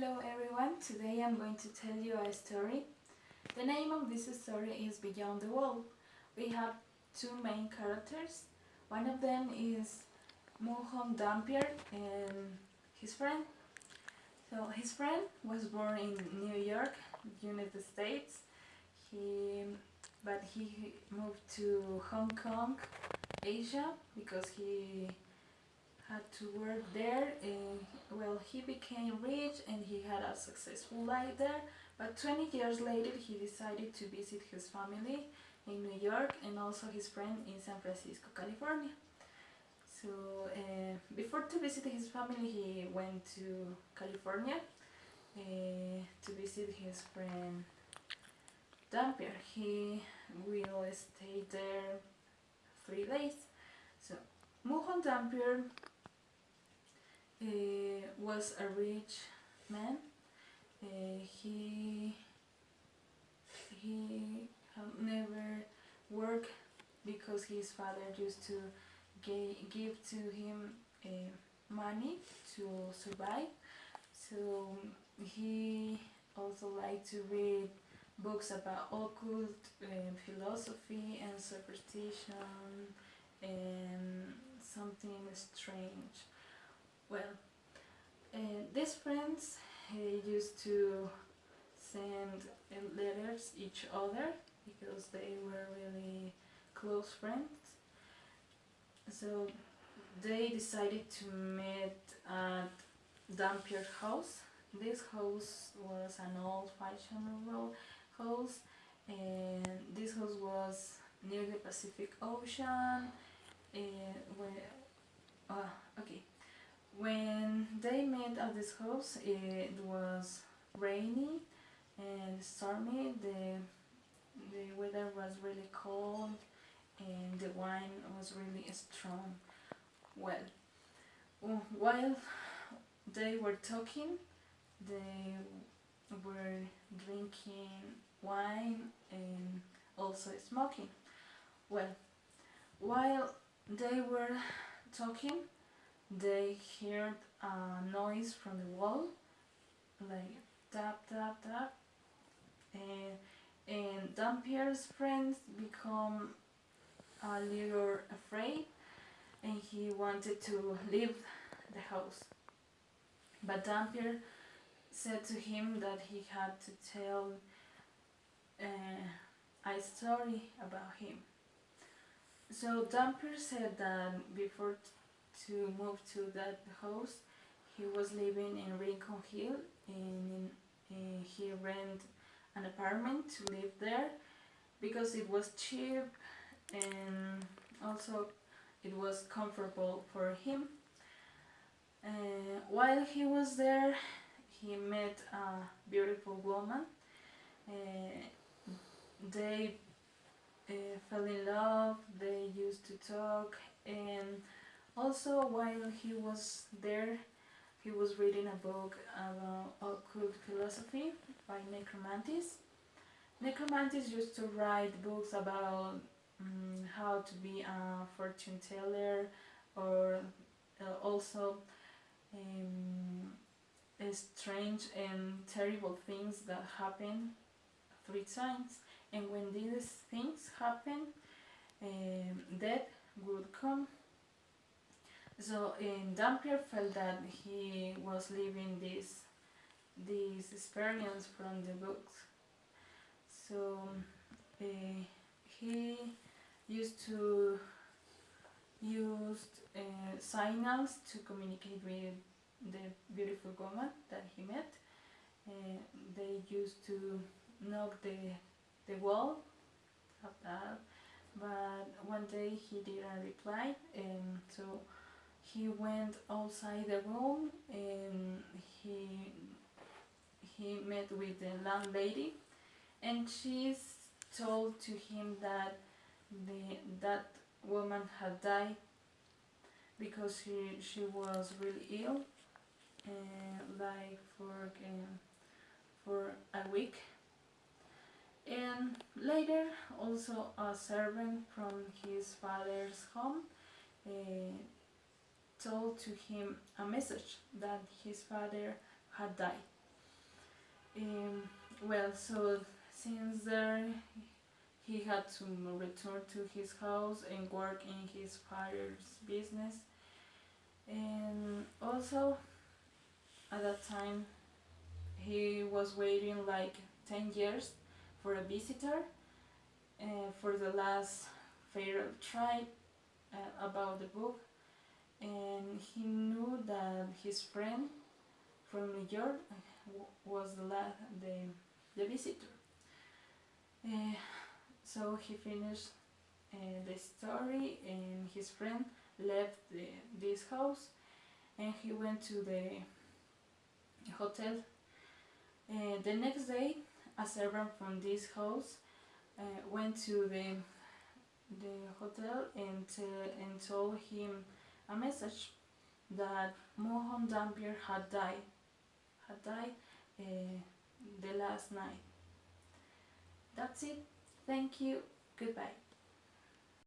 Hello everyone, today I'm going to tell you a story. The name of this story is Beyond the Wall. We have two main characters. One of them is Mohon Dampier and his friend. So his friend was born in New York, United States. But he moved to Hong Kong, Asia, because he had to work there. He became rich and he had a successful life there, but 20 years later he decided to visit his family in New York and also his friend in San Francisco, California. So before to visit his family, he went to California to visit his friend Dampier. He will stay there 3 days. So Mohon Dampier was a rich man. He had never worked because his father used to give to him money to survive. So he also liked to read books about occult philosophy and superstition and something strange. Well, these friends used to send letters each other because they were really close friends. So they decided to meet at Dampier's house. This house was an old-fashioned house, and this house was near the Pacific Ocean. When they met at this house, it was rainy and stormy. The weather was really cold and the wine was really strong. Well, while they were talking, they were drinking wine and also smoking. Well, while they were talking, they heard a noise from the wall, like tap tap tap, and Dampier's friends become a little afraid and he wanted to leave the house. But Dampier said to him that he had to tell a story about him. So Dampier said that before to move to that house, he was living in Rincon Hill and he rented an apartment to live there because it was cheap and also it was comfortable for him. While he was there, he met a beautiful woman. They fell in love, they used to talk, and also while he was there, he was reading a book about occult philosophy by Necromantis. Necromantis used to write books about how to be a fortune teller, or also strange and terrible things that happen 3 times. And when these things happen, death would come. So Dampier felt that he was living this experience from the books. So he used to use signals to communicate with the beautiful woman that he met. They used to knock the wall, but one day he didn't reply, and so he went outside the room and he met with the landlady, and she told to him that that woman had died because she was really ill, like for a week. And later, also a servant from his father's home told to him a message that his father had died. Um, well, so since there, he had to return to his house and work in his father's business. And also, at that time, he was waiting like 10 years for a visitor for the last fatal tribe about the book. And he knew that his friend from New York was the visitor. Uh, so he finished the story, and his friend left this house, and he went to the hotel. The next day, a servant from this house went to the hotel and told him a message that Mohan Dampier had died the last night. That's it. Thank you. Goodbye.